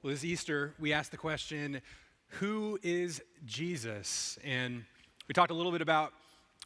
Well, this Easter, we asked the question, who is Jesus? And we talked a little bit about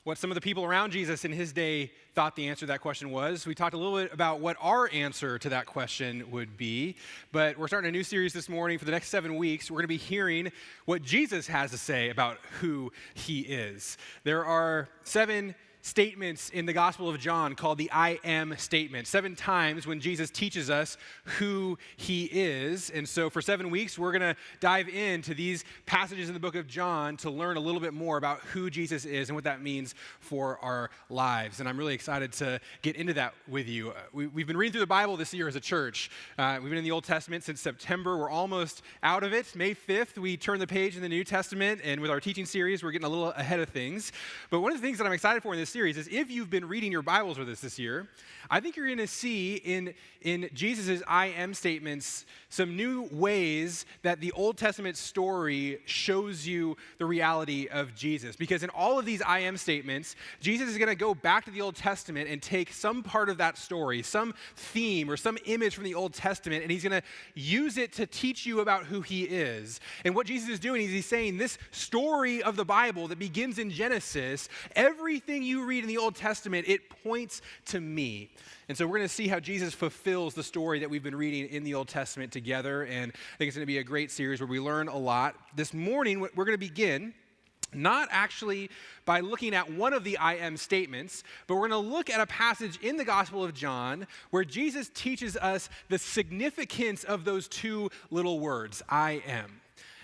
what some of the people around Jesus in his day thought the answer to that question was. We talked a little bit about what our answer to that question would be. But we're starting a new series this morning. For the next 7 weeks, we're going to be hearing what Jesus has to say about who he is. There are 7 statements in the Gospel of John called the I am statement. 7 times when Jesus teaches us who he is. And so for 7 weeks, we're going to dive into these passages in the book of John to learn a little bit more about who Jesus is and what that means for our lives. And I'm really excited to get into that with you. We've been reading through the Bible this year as a church. We've been in the Old Testament since September. We're almost out of it. May 5th, we turn the page in the New Testament. And with our teaching series, we're getting a little ahead of things. But one of the things that I'm excited for in this series is if you've been reading your Bibles with us this year, I think you're going to see in Jesus' I am statements some new ways that the Old Testament story shows you the reality of Jesus. Because in all of these I am statements, Jesus is going to go back to the Old Testament and take some part of that story, some theme or some image from the Old Testament, and he's going to use it to teach you about who he is. And what Jesus is doing is he's saying this story of the Bible that begins in Genesis, everything you read in the Old Testament, it points to me. And so we're going to see how Jesus fulfills the story that we've been reading in the Old Testament together. And I think it's going to be a great series where we learn a lot. This morning, we're going to begin not actually by looking at one of the I am statements, but we're going to look at a passage in the Gospel of John where Jesus teaches us the significance of those 2 little words, I am.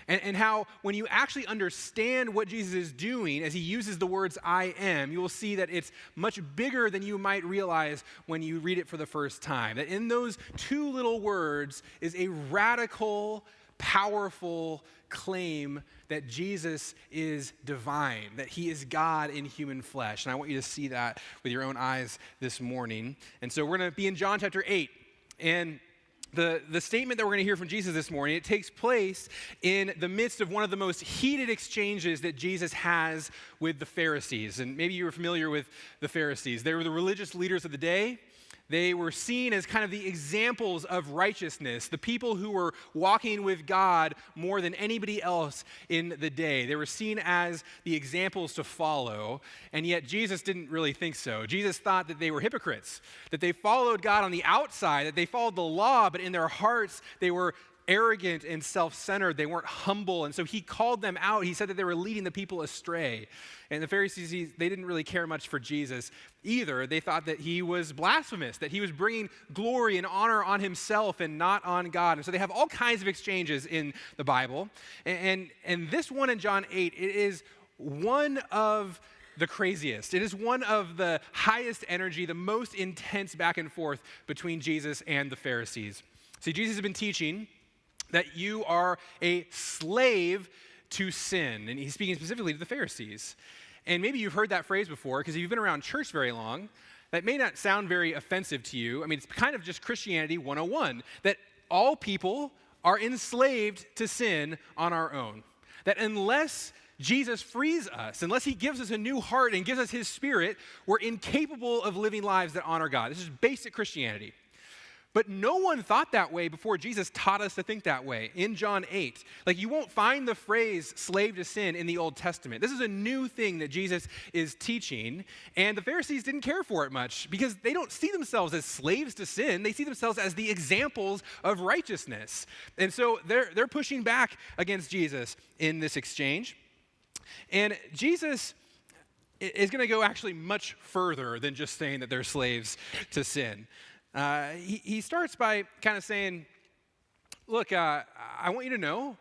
And how when you actually understand what Jesus is doing as he uses the words I am, you will see that it's much bigger than you might realize when you read it for the first time. That in those 2 little words is a radical, powerful claim that Jesus is divine, that he is God in human flesh. And I want you to see that with your own eyes this morning. And so we're going to be in John chapter 8. And the statement that we're going to hear from Jesus this morning, it takes place in the midst of one of the most heated exchanges that Jesus has with the Pharisees. And maybe you were familiar with the Pharisees. They were the religious leaders of the day. They were seen as kind of the examples of righteousness, the people who were walking with God more than anybody else in the day. They were seen as the examples to follow, and yet Jesus didn't really think so. Jesus thought that they were hypocrites, that they followed God on the outside, that they followed the law, but in their hearts they were arrogant and self-centered. They weren't humble, and so he called them out. He said that they were leading the people astray. And the Pharisees, they didn't really care much for Jesus either. They thought that he was blasphemous, that he was bringing glory and honor on himself and not on God. And so they have all kinds of exchanges in the Bible. And this one in John 8, it is one of the craziest. It is one of the highest energy, the most intense back and forth between Jesus and the Pharisees. See, Jesus has been teaching that you are a slave to sin. And he's speaking specifically to the Pharisees. And maybe you've heard that phrase before, because if you've been around church very long, that may not sound very offensive to you. I mean, it's kind of just Christianity 101, that all people are enslaved to sin on our own. That unless Jesus frees us, unless he gives us a new heart and gives us his spirit, we're incapable of living lives that honor God. This is basic Christianity. But no one thought that way before Jesus taught us to think that way in John 8. Like, you won't find the phrase slave to sin in the Old Testament. This is a new thing that Jesus is teaching, and the Pharisees didn't care for it much because they don't see themselves as slaves to sin. They see themselves as the examples of righteousness. And so they're pushing back against Jesus in this exchange. And Jesus is going to go actually much further than just saying that they're slaves to sin. He starts by kind of saying, look, I want you to know,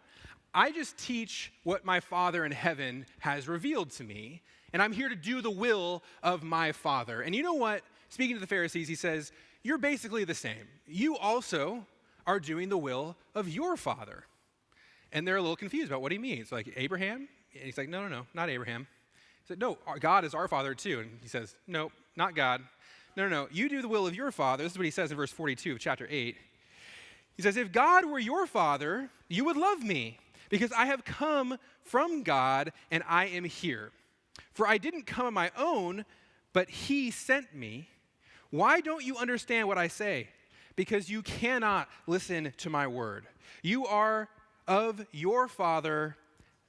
I just teach what my Father in heaven has revealed to me, and I'm here to do the will of my Father. And you know what? Speaking to the Pharisees, he says, you're basically the same. You also are doing the will of your Father. And they're a little confused about what he means. Like, Abraham? And he's like, no, not Abraham. He said, no, God is our Father too. And he says, no, not God. No, you do the will of your Father. This is what he says in verse 42 of chapter 8. He says, if God were your Father, you would love me, because I have come from God and I am here. For I didn't come on my own, but he sent me. Why don't you understand what I say? because you cannot listen to my word. You are of your father,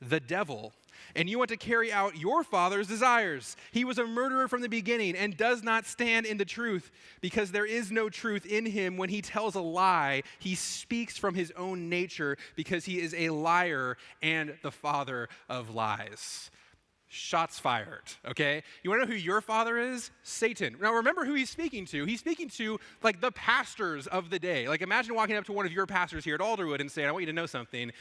the devil, and you want to carry out your father's desires. He was a murderer from the beginning and does not stand in the truth, because there is no truth in him. When he tells a lie, he speaks from his own nature, because he is a liar and the father of lies. Shots fired, okay? You want to know who your father is? Satan. Now remember who he's speaking to. He's speaking to like the pastors of the day. Like imagine walking up to one of your pastors here at Alderwood and saying, I want you to know something.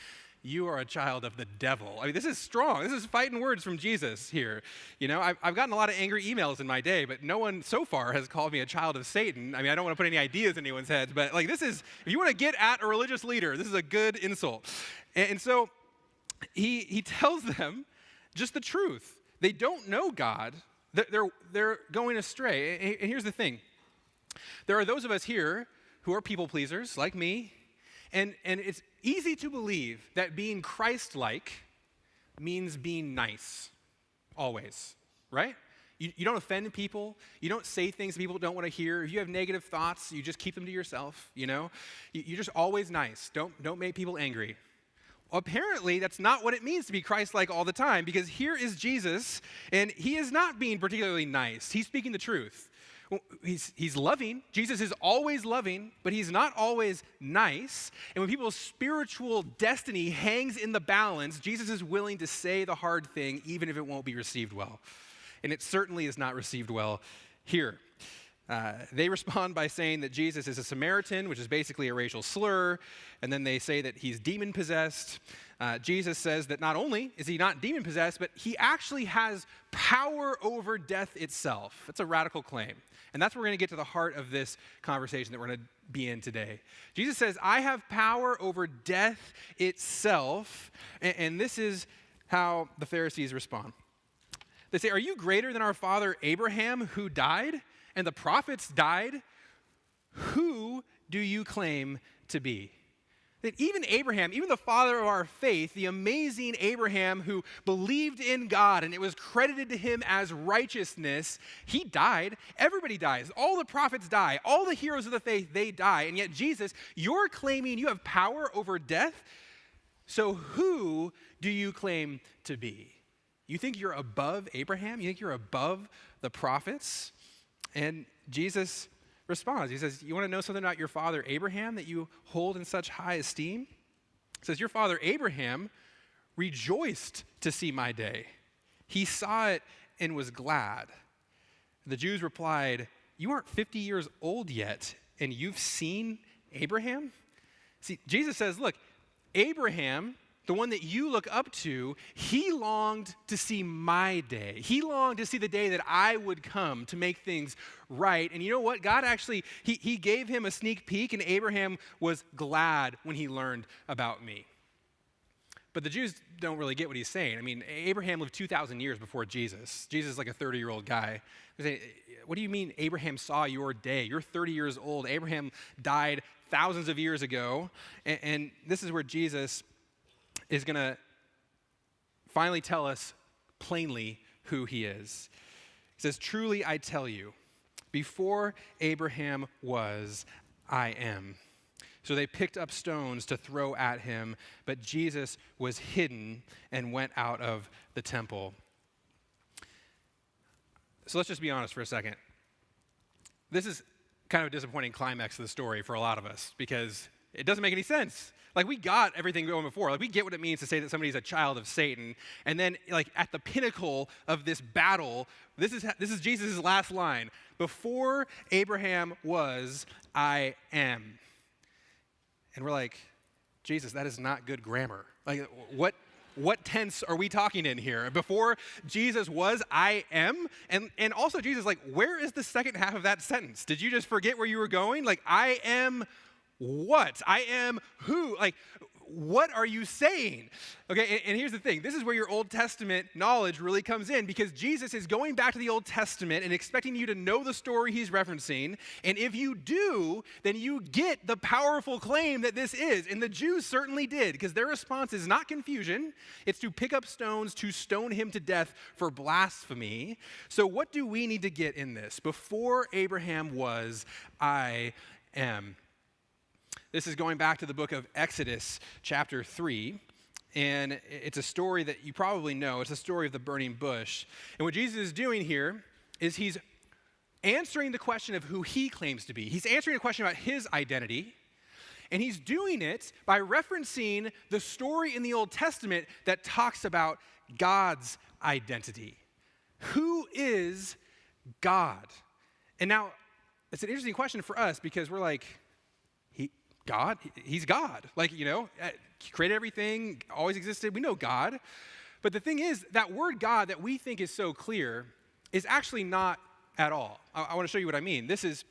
You are a child of the devil. I mean, this is strong. This is fighting words from Jesus here. You know, I've gotten a lot of angry emails in my day, but no one so far has called me a child of Satan. I mean, I don't want to put any ideas in anyone's heads, but like this is, if you want to get at a religious leader, this is a good insult. And so he tells them just the truth. They don't know God. They're going astray. And here's the thing. There are those of us here who are people pleasers, like me, and it's easy to believe that being Christ-like means being nice, always, right? You don't offend people. You don't say things that people don't want to hear. If you have negative thoughts, you just keep them to yourself, you know? You're just always nice. Don't make people angry. Apparently, that's not what it means to be Christ-like all the time, because here is Jesus, and he is not being particularly nice. He's speaking the truth. He's loving. Jesus is always loving, but he's not always nice. And when people's spiritual destiny hangs in the balance, Jesus is willing to say the hard thing, even if it won't be received well. And it certainly is not received well here. They respond by saying that Jesus is a Samaritan, which is basically a racial slur, and then they say that he's demon-possessed. Jesus says that not only is he not demon-possessed, but he actually has power over death itself. That's a radical claim. And that's where we're going to get to the heart of this conversation that we're going to be in today. Jesus says, I have power over death itself, and this is how the Pharisees respond. They say, are you greater than our father Abraham, who died? And the prophets died? Who do you claim to be? That even Abraham, even the father of our faith, the amazing Abraham who believed in God and it was credited to him as righteousness, he died. Everybody dies. All the prophets die. All the heroes of the faith, they die. And yet Jesus, you're claiming you have power over death? So who do you claim to be? You think you're above Abraham? You think you're above the prophets? And Jesus responds. He says, you want to know something about your father Abraham that you hold in such high esteem? He says, your father Abraham rejoiced to see my day. He saw it and was glad. The Jews replied, you aren't 50 years old yet, and you've seen Abraham? See, Jesus says, look, Abraham, the one that you look up to, he longed to see my day. He longed to see the day that I would come to make things right. And you know what? God actually, he gave him a sneak peek, and Abraham was glad when he learned about me. But the Jews don't really get what he's saying. I mean, Abraham lived 2,000 years before Jesus. Jesus is like a 30-year-old guy. They say, what do you mean Abraham saw your day? You're 30 years old. Abraham died thousands of years ago. And this is where Jesus is going to finally tell us plainly who he is. He says, truly I tell you, before Abraham was, I am. So they picked up stones to throw at him, but Jesus was hidden and went out of the temple. So let's just be honest for a second. This is kind of a disappointing climax of the story for a lot of us, because it doesn't make any sense. Like, we got everything going before. Like, we get what it means to say that somebody's a child of Satan. And then, like, at the pinnacle of this battle, this is Jesus' last line. Before Abraham was, I am. And we're like, Jesus, that is not good grammar. Like, what tense are we talking in here? Before Jesus was, I am? And also, Jesus, like, where is the second half of that sentence? Did you just forget where you were going? Like, I am what? I am who? Like, what are you saying? Okay, and here's the thing. This is where your Old Testament knowledge really comes in, because Jesus is going back to the Old Testament and expecting you to know the story he's referencing. And if you do, then you get the powerful claim that this is. And the Jews certainly did, because their response is not confusion. It's to pick up stones to stone him to death for blasphemy. So what do we need to get in this? Before Abraham was, I am. This is going back to the book of Exodus, chapter 3. And it's a story that you probably know. It's a story of the burning bush. And what Jesus is doing here is he's answering the question of who he claims to be. He's answering a question about his identity. And he's doing it by referencing the story in the Old Testament that talks about God's identity. Who is God? And now, it's an interesting question for us because we're like, God? He's God. Like, he created everything, always existed. We know God. But the thing is, that word God that we think is so clear is actually not at all. I want to show you what I mean. This is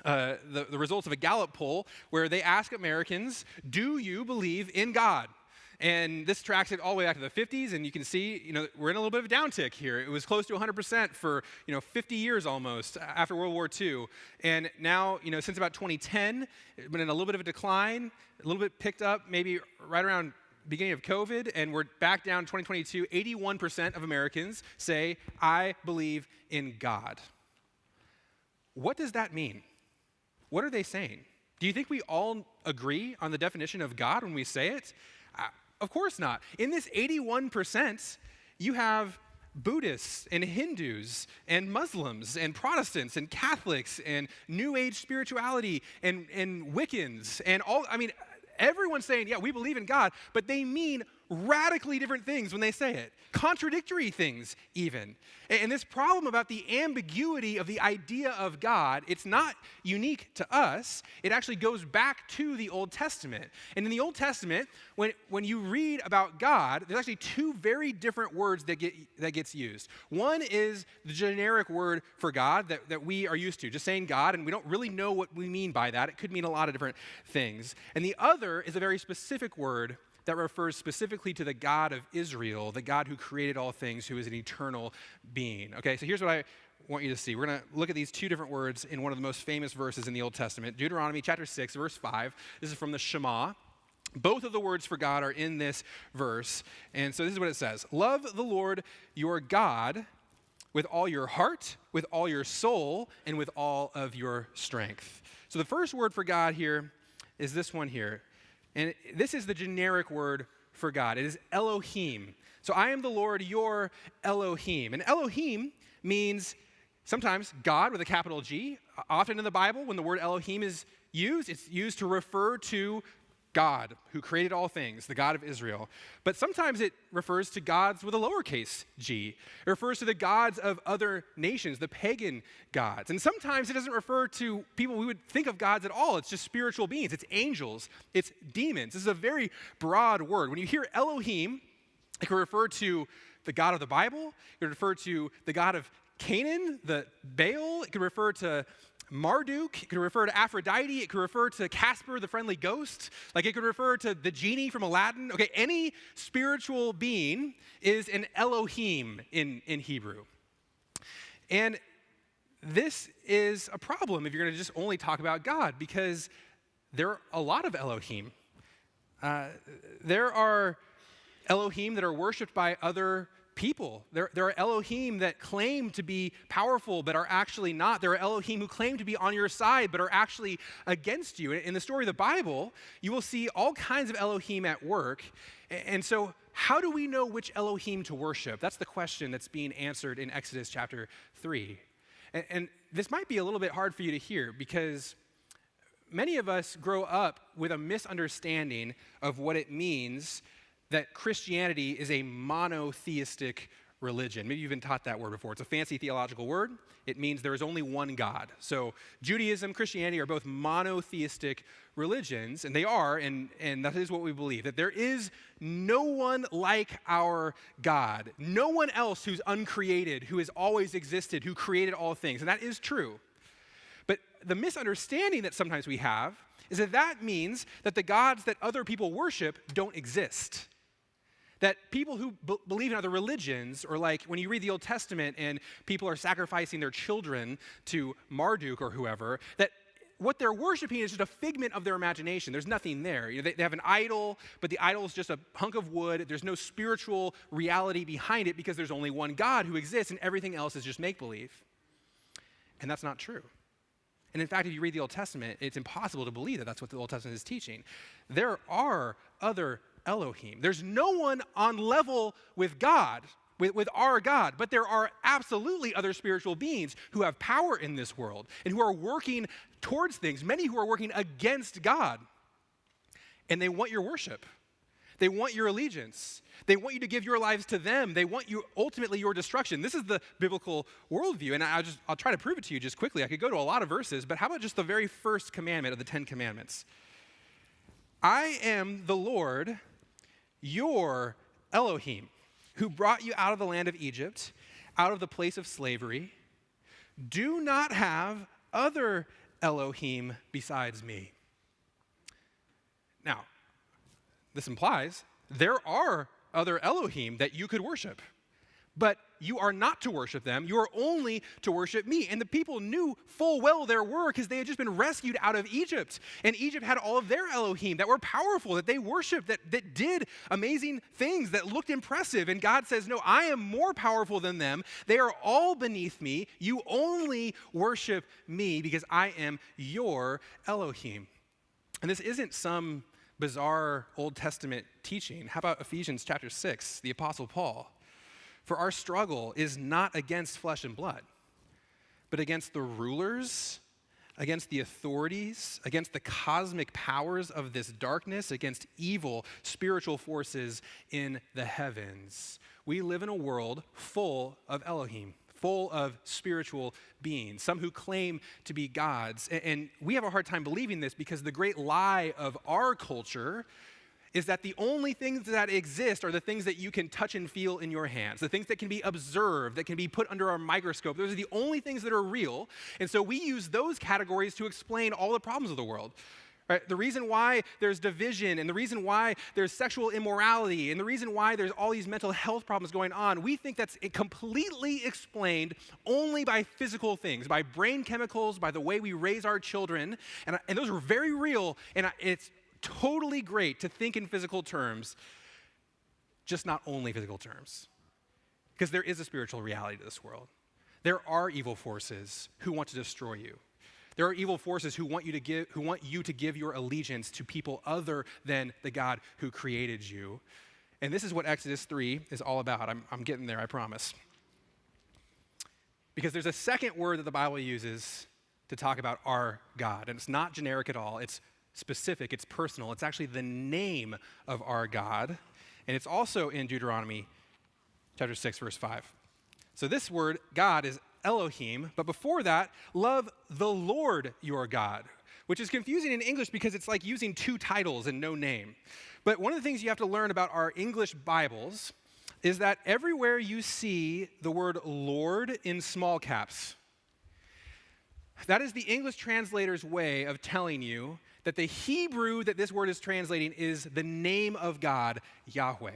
the results of a Gallup poll where they ask Americans, do you believe in God? And this tracks it all the way back to the 50s, and you can see, we're in a little bit of a downtick here. It was close to 100% for, 50 years almost after World War II. And now, since about 2010, it's been in a little bit of a decline, a little bit picked up maybe right around beginning of COVID, and we're back down 2022. 81% of Americans say, I believe in God. What does that mean? What are they saying? Do you think we all agree on the definition of God when we say it? Of course not. In this 81%, you have Buddhists and Hindus and Muslims and Protestants and Catholics and New Age spirituality and Wiccans and everyone's saying, yeah, we believe in God, but they mean radically different things when they say it. Contradictory things, even. And this problem about the ambiguity of the idea of God, it's not unique to us. It actually goes back to the Old Testament. And in the Old Testament, when you read about God, there's actually two very different words that gets used. One is the generic word for God that we are used to, just saying God, and we don't really know what we mean by that. It could mean a lot of different things. And the other is a very specific word that refers specifically to the God of Israel, the God who created all things, who is an eternal being. Okay, so here's what I want you to see. We're going to look at these two different words in one of the most famous verses in the Old Testament, Deuteronomy chapter 6, verse 5. This is from the Shema. Both of the words for God are in this verse. And so this is what it says. Love the Lord your God with all your heart, with all your soul, and with all of your strength. So the first word for God here is this one here. And this is the generic word for God. It is Elohim. So I am the Lord, your Elohim. And Elohim means sometimes God with a capital G. Often in the Bible, when the word Elohim is used, it's used to refer to God who created all things, the God of Israel. But sometimes it refers to gods with a lowercase g. It refers to the gods of other nations, the pagan gods. And sometimes it doesn't refer to people we would think of gods at all. It's just spiritual beings. It's angels. It's demons. This is a very broad word. When you hear Elohim, it can refer to the God of the Bible. It can refer to the God of Canaan, the Baal. It can refer to Marduk. It could refer to Aphrodite. It could refer to Casper, the friendly ghost. Like it could refer to the genie from Aladdin. Okay, any spiritual being is an Elohim in Hebrew. And this is a problem if you're going to just only talk about God, because there are a lot of Elohim. There are Elohim that are worshipped by other people. There are Elohim that claim to be powerful but are actually not. There are Elohim who claim to be on your side but are actually against you. In the story of the Bible, you will see all kinds of Elohim at work. And so how do we know which Elohim to worship? That's the question that's being answered in Exodus chapter 3. And this might be a little bit hard for you to hear because many of us grow up with a misunderstanding of what it means that Christianity is a monotheistic religion. Maybe you've been taught that word before. It's a fancy theological word. It means there is only one God. So Judaism, Christianity are both monotheistic religions, and they are, and that is what we believe, that there is no one like our God, no one else who's uncreated, who has always existed, who created all things, and that is true. But the misunderstanding that sometimes we have is that means that the gods that other people worship don't exist. That people who believe in other religions, or like when you read the Old Testament and people are sacrificing their children to Marduk or whoever, that what they're worshiping is just a figment of their imagination. There's nothing there. They have an idol, but the idol is just a hunk of wood. There's no spiritual reality behind it because there's only one God who exists and everything else is just make-believe. And that's not true. And in fact, if you read the Old Testament, it's impossible to believe that that's what the Old Testament is teaching. There are other Elohim. There's no one on level with God, with our God, but there are absolutely other spiritual beings who have power in this world and who are working towards things, many who are working against God. And they want your worship. They want your allegiance. They want you to give your lives to them. They want you, ultimately, your destruction. This is the biblical worldview, and I'll try to prove it to you just quickly. I could go to a lot of verses, but how about just the very first commandment of the 10 Commandments? I am the Lord, your Elohim, who brought you out of the land of Egypt, out of the place of slavery. Do not have other Elohim besides me. Now, this implies there are other Elohim that you could worship, but you are not to worship them. You are only to worship me. And the people knew full well there were, because they had just been rescued out of Egypt. And Egypt had all of their Elohim that were powerful, that they worshiped, that did amazing things, that looked impressive. And God says, no, I am more powerful than them. They are all beneath me. You only worship me because I am your Elohim. And this isn't some bizarre Old Testament teaching. How about Ephesians chapter 6, the Apostle Paul? For our struggle is not against flesh and blood, but against the rulers, against the authorities, against the cosmic powers of this darkness, against evil spiritual forces in the heavens. We live in a world full of Elohim, full of spiritual beings, some who claim to be gods. And we have a hard time believing this because the great lie of our culture is that the only things that exist are the things that you can touch and feel in your hands, the things that can be observed, that can be put under our microscope. Those are the only things that are real. And so we use those categories to explain all the problems of the world. Right? The reason why there's division and the reason why there's sexual immorality and the reason why there's all these mental health problems going on, we think that's completely explained only by physical things, by brain chemicals, by the way we raise our children. And those are very real, and it's totally great to think in physical terms, just not only physical terms. Because there is a spiritual reality to this world. There are evil forces who want to destroy you. There are evil forces who want you to give your allegiance to people other than the God who created you. And this is what Exodus 3 is all about. I'm getting there, I promise. Because there's a second word that the Bible uses to talk about our God. And it's not generic at all. It's specific, it's personal. It's actually the name of our God. And it's also in Deuteronomy chapter 6, verse 5. So this word, God, is Elohim, but before that, love the Lord your God, which is confusing in English because it's like using two titles and no name. But one of the things you have to learn about our English Bibles is that everywhere you see the word Lord in small caps, that is the English translator's way of telling you that the Hebrew that this word is translating is the name of God, Yahweh.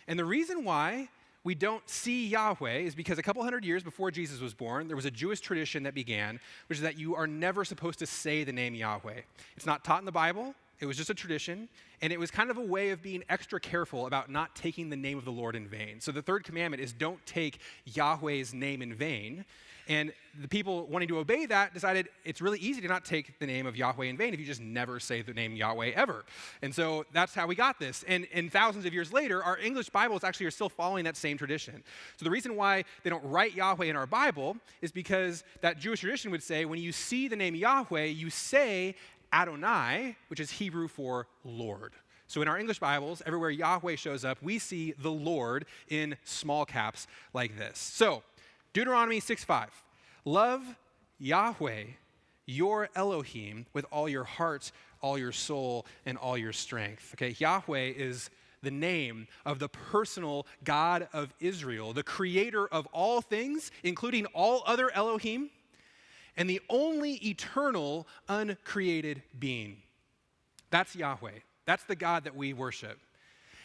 And the reason why we don't see Yahweh is because a couple hundred years before Jesus was born, there was a Jewish tradition that began, which is that you are never supposed to say the name Yahweh. It's not taught in the Bible. It was just a tradition, and it was kind of a way of being extra careful about not taking the name of the Lord in vain. So the third commandment is don't take Yahweh's name in vain. And the people wanting to obey that decided it's really easy to not take the name of Yahweh in vain if you just never say the name Yahweh ever. And so that's how we got this. And thousands of years later, our English Bibles actually are still following that same tradition. So the reason why they don't write Yahweh in our Bible is because that Jewish tradition would say when you see the name Yahweh, you say Adonai, which is Hebrew for Lord. So in our English Bibles, everywhere Yahweh shows up, we see the Lord in small caps like this. So Deuteronomy 6:5, love Yahweh, your Elohim, with all your heart, all your soul, and all your strength. Okay, Yahweh is the name of the personal God of Israel, the creator of all things, including all other Elohim, and the only eternal, uncreated being. That's Yahweh. That's the God that we worship.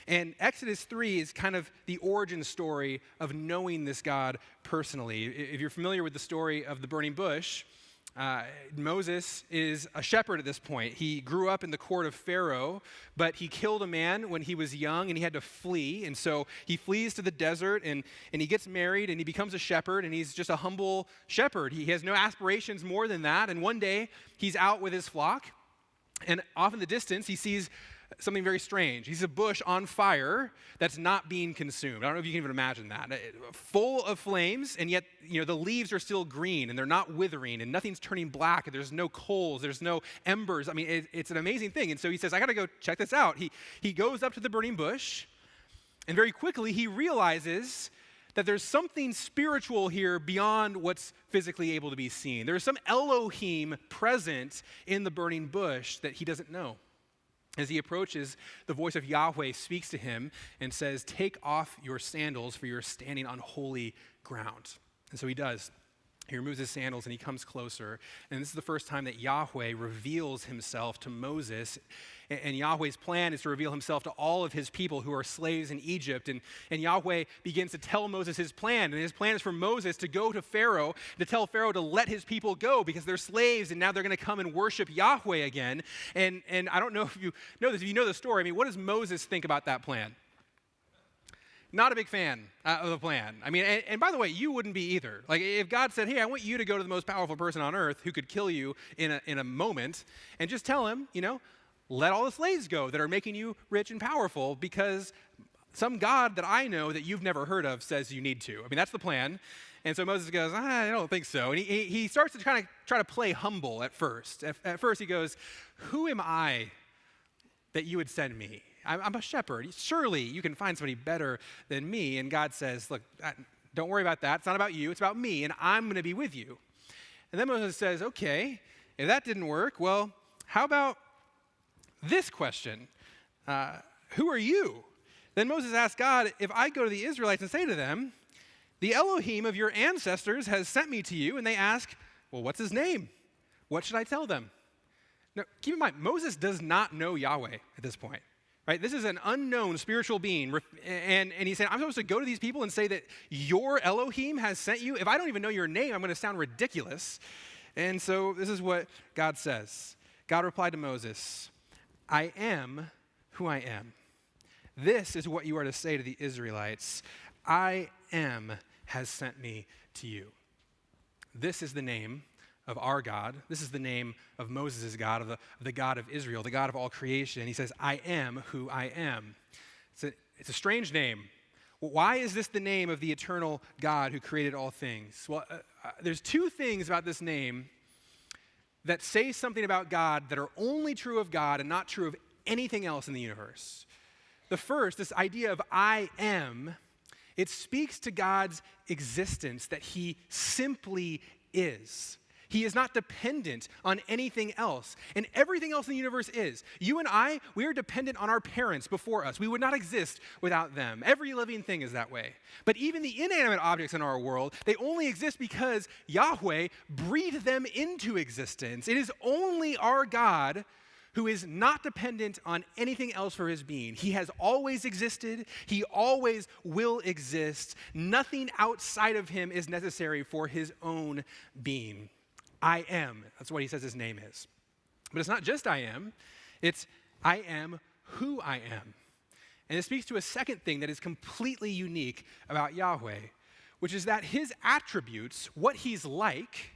And Exodus 3 is kind of the origin story of knowing this God personally. If you're familiar with the story of the burning bush, Moses is a shepherd at this point. He grew up in the court of Pharaoh, but he killed a man when he was young and he had to flee. And so he flees to the desert and he gets married and he becomes a shepherd, and he's just a humble shepherd. He has no aspirations more than that. And one day he's out with his flock, and off in the distance he sees something very strange. He's a bush on fire that's not being consumed. I don't know if you can even imagine that. Full of flames, and yet the leaves are still green and they're not withering and nothing's turning black and there's no coals, there's no embers. I mean, it's an amazing thing. And so he says, I got to go check this out. He goes up to the burning bush, and very quickly he realizes that there's something spiritual here beyond what's physically able to be seen. There's some Elohim present in the burning bush that he doesn't know. As he approaches, the voice of Yahweh speaks to him and says, take off your sandals, for you're standing on holy ground. And so he does. He removes his sandals and he comes closer. And this is the first time that Yahweh reveals himself to Moses. And Yahweh's plan is to reveal himself to all of his people who are slaves in Egypt. And Yahweh begins to tell Moses his plan. And his plan is for Moses to go to Pharaoh, to tell Pharaoh to let his people go because they're slaves and now they're going to come and worship Yahweh again. And I don't know if you know this. If you know the story, I mean, what does Moses think about that plan? Not a big fan of the plan. I mean, and by the way, you wouldn't be either. Like, if God said, hey, I want you to go to the most powerful person on earth who could kill you in a moment, and just tell him, let all the slaves go that are making you rich and powerful because some God that I know that you've never heard of says you need to. I mean, that's the plan. And so Moses goes, I don't think so. And he starts to kind of try to play humble at first. At first he goes, who am I that you would send me? I'm a shepherd. Surely you can find somebody better than me. And God says, look, don't worry about that. It's not about you. It's about me, and I'm going to be with you. And then Moses says, okay, if that didn't work, well, how about this question? Who are you? Then Moses asked God, if I go to the Israelites and say to them, the Elohim of your ancestors has sent me to you, and they ask, well, what's his name? What should I tell them? Now, keep in mind, Moses does not know Yahweh at this point. Right? This is an unknown spiritual being, and he's saying, I'm supposed to go to these people and say that your Elohim has sent you? If I don't even know your name, I'm going to sound ridiculous. And so this is what God says. God replied to Moses, I am who I am. This is what you are to say to the Israelites. I am has sent me to you. This is the name of our God. This is the name of Moses' God, of the God of Israel, the God of all creation. And he says, I am who I am. It's a strange name. Why is this the name of the eternal God who created all things? Well, there's two things about this name that say something about God that are only true of God and not true of anything else in the universe. The first, this idea of I am, it speaks to God's existence, that he simply is. He is not dependent on anything else. And everything else in the universe is. You and I, we are dependent on our parents before us. We would not exist without them. Every living thing is that way. But even the inanimate objects in our world, they only exist because Yahweh breathed them into existence. It is only our God who is not dependent on anything else for his being. He has always existed. He always will exist. Nothing outside of him is necessary for his own being. I am. That's what he says his name is. But it's not just I am. It's I am who I am. And it speaks to a second thing that is completely unique about Yahweh, which is that his attributes, what he's like,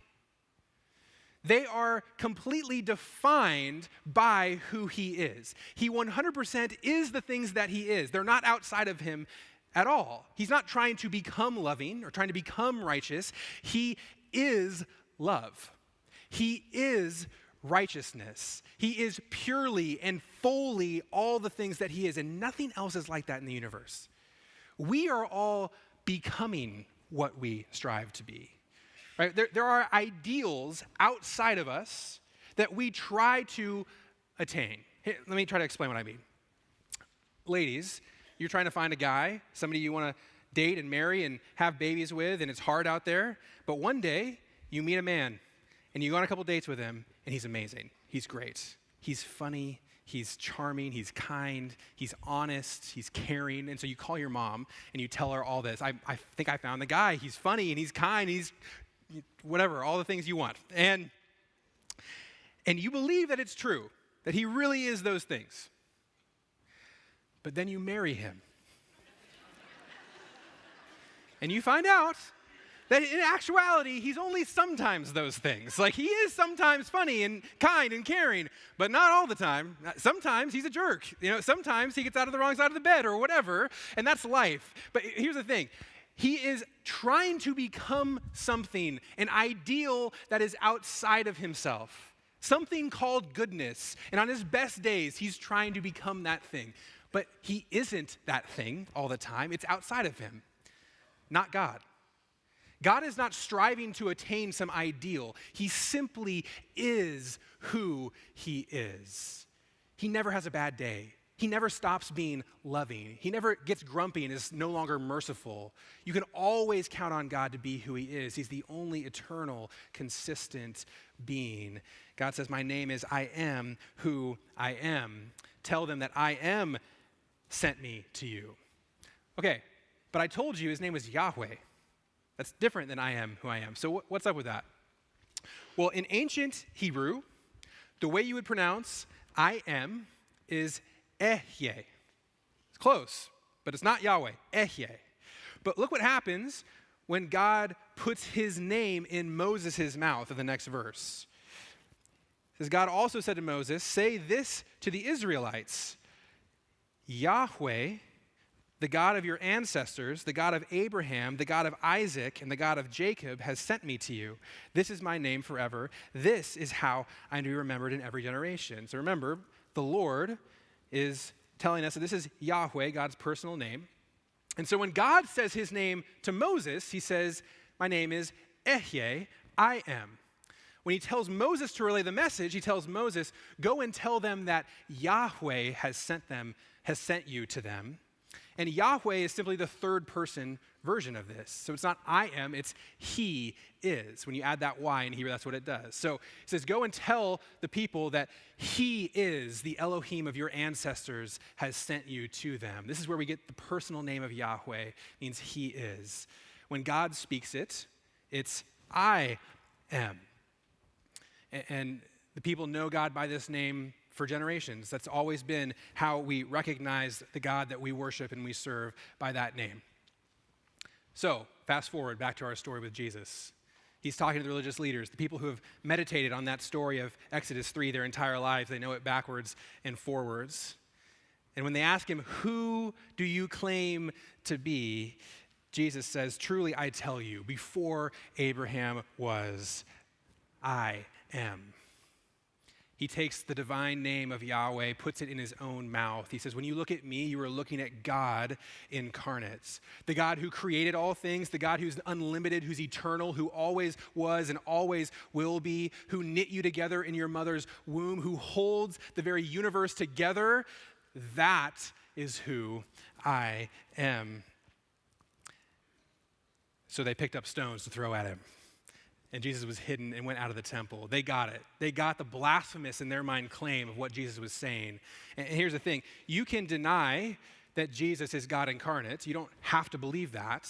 they are completely defined by who he is. He 100% is the things that he is. They're not outside of him at all. He's not trying to become loving or trying to become righteous. He is love. He is righteousness. He is purely and fully all the things that he is, and nothing else is like that in the universe. We are all becoming what we strive to be. Right? There are ideals outside of us that we try to attain. Here, let me try to explain what I mean. Ladies, you're trying to find a guy, somebody you want to date and marry and have babies with, and it's hard out there, but one day you meet a man, and you go on a couple dates with him, and he's amazing. He's great. He's funny. He's charming. He's kind. He's honest. He's caring. And so you call your mom, and you tell her all this. I think I found the guy. He's funny, and he's kind. He's whatever, all the things you want. And And you believe that it's true, that he really is those things. But then you marry him. And you find out that in actuality, he's only sometimes those things. Like, he is sometimes funny and kind and caring, but not all the time. Sometimes he's a jerk. Sometimes he gets out of the wrong side of the bed or whatever, and that's life. But here's the thing. He is trying to become something, an ideal that is outside of himself, something called goodness. And on his best days, he's trying to become that thing. But he isn't that thing all the time. It's outside of him, not God. God is not striving to attain some ideal. He simply is who he is. He never has a bad day. He never stops being loving. He never gets grumpy and is no longer merciful. You can always count on God to be who he is. He's the only eternal, consistent being. God says, my name is I am who I am. Tell them that I am sent me to you. Okay, but I told you his name was Yahweh. That's different than I am who I am. So what's up with that? Well, in ancient Hebrew, the way you would pronounce I am is Ehyeh. It's close, but it's not Yahweh, Ehyeh. But look what happens when God puts his name in Moses' mouth in the next verse. It says, God also said to Moses, say this to the Israelites, Yahweh, the God of your ancestors, the God of Abraham, the God of Isaac, and the God of Jacob has sent me to you. This is my name forever. This is how I am to be remembered in every generation. So remember, the Lord is telling us that this is Yahweh, God's personal name. And so when God says his name to Moses, he says, my name is Ehyeh, I am. When he tells Moses to relay the message, he tells Moses, go and tell them that Yahweh has sent you to them. And Yahweh is simply the third person version of this. So it's not I am, it's he is. When you add that Y in Hebrew, that's what it does. So it says, go and tell the people that he is the Elohim of your ancestors has sent you to them. This is where we get the personal name of Yahweh, it means he is. When God speaks it, it's I am. And the people know God by this name for generations. That's always been how we recognize the God that we worship and we serve, by that name. So, fast forward back to our story with Jesus. He's talking to the religious leaders, the people who have meditated on that story of Exodus 3 their entire lives. They know it backwards and forwards. And when they ask him, who do you claim to be? Jesus says, truly I tell you, before Abraham was, I am. He takes the divine name of Yahweh, puts it in his own mouth. He says, when you look at me, you are looking at God incarnate. The God who created all things, the God who's unlimited, who's eternal, who always was and always will be, who knit you together in your mother's womb, who holds the very universe together. That is who I am. So they picked up stones to throw at him. And Jesus was hidden and went out of the temple. They got it. They got the blasphemous in their mind claim of what Jesus was saying. And here's the thing. You can deny that Jesus is God incarnate. You don't have to believe that.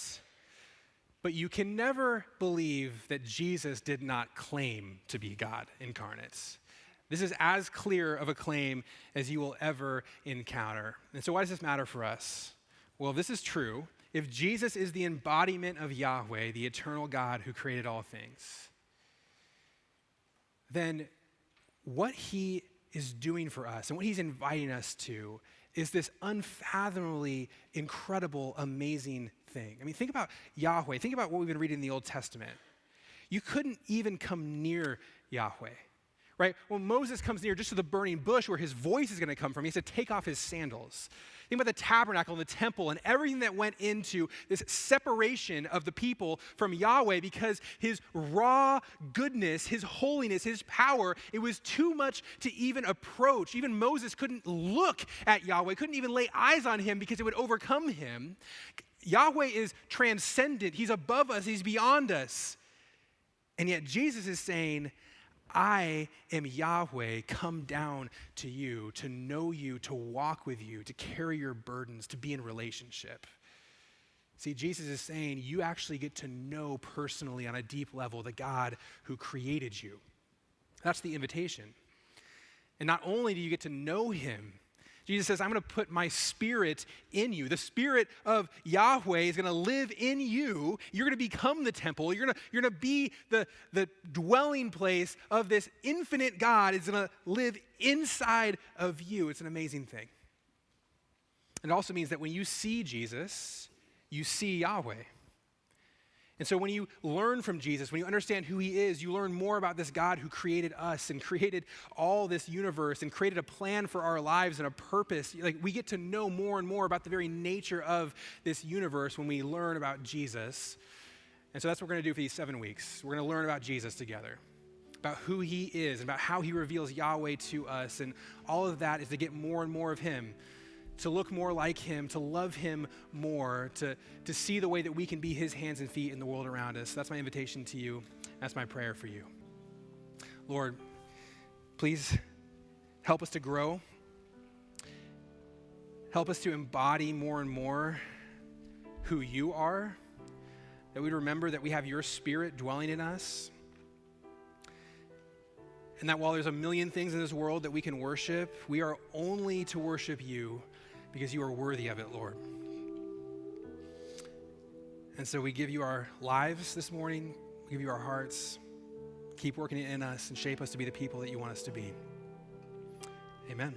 But you can never believe that Jesus did not claim to be God incarnate. This is as clear of a claim as you will ever encounter. And so why does this matter for us? Well, if this is true, if Jesus is the embodiment of Yahweh, the eternal God who created all things, then what he is doing for us and what he's inviting us to is this unfathomably incredible, amazing thing. I mean, think about Yahweh. Think about what we've been reading in the Old Testament. You couldn't even come near Yahweh, right? When Moses comes near just to the burning bush where his voice is going to come from, he has to take off his sandals. Think about the tabernacle and the temple and everything that went into this separation of the people from Yahweh, because his raw goodness, his holiness, his power, it was too much to even approach. Even Moses couldn't look at Yahweh, couldn't even lay eyes on him because it would overcome him. Yahweh is transcendent. He's above us. He's beyond us. And yet Jesus is saying, I am Yahweh, come down to you, to know you, to walk with you, to carry your burdens, to be in relationship. See, Jesus is saying you actually get to know personally on a deep level the God who created you. That's the invitation. And not only do you get to know him, Jesus says, I'm going to put my spirit in you. The spirit of Yahweh is going to live in you. You're going to become the temple. You're going to be the dwelling place of this infinite God. Is going to live inside of you. It's an amazing thing. It also means that when you see Jesus, you see Yahweh. And so when you learn from Jesus, when you understand who he is, you learn more about this God who created us and created all this universe and created a plan for our lives and a purpose. Like, we get to know more and more about the very nature of this universe when we learn about Jesus. And so that's what we're going to do for these 7 weeks. We're going to learn about Jesus together, about who he is, about how he reveals Yahweh to us. And all of that is to get more and more of him, to look more like him, to love him more, to see the way that we can be his hands and feet in the world around us. That's my invitation to you. That's my prayer for you. Lord, please help us to grow. Help us to embody more and more who you are, that we remember that we have your spirit dwelling in us, and that while there's a million things in this world that we can worship, we are only to worship you because you are worthy of it, Lord. And so we give you our lives this morning. We give you our hearts. Keep working it in us and shape us to be the people that you want us to be. Amen.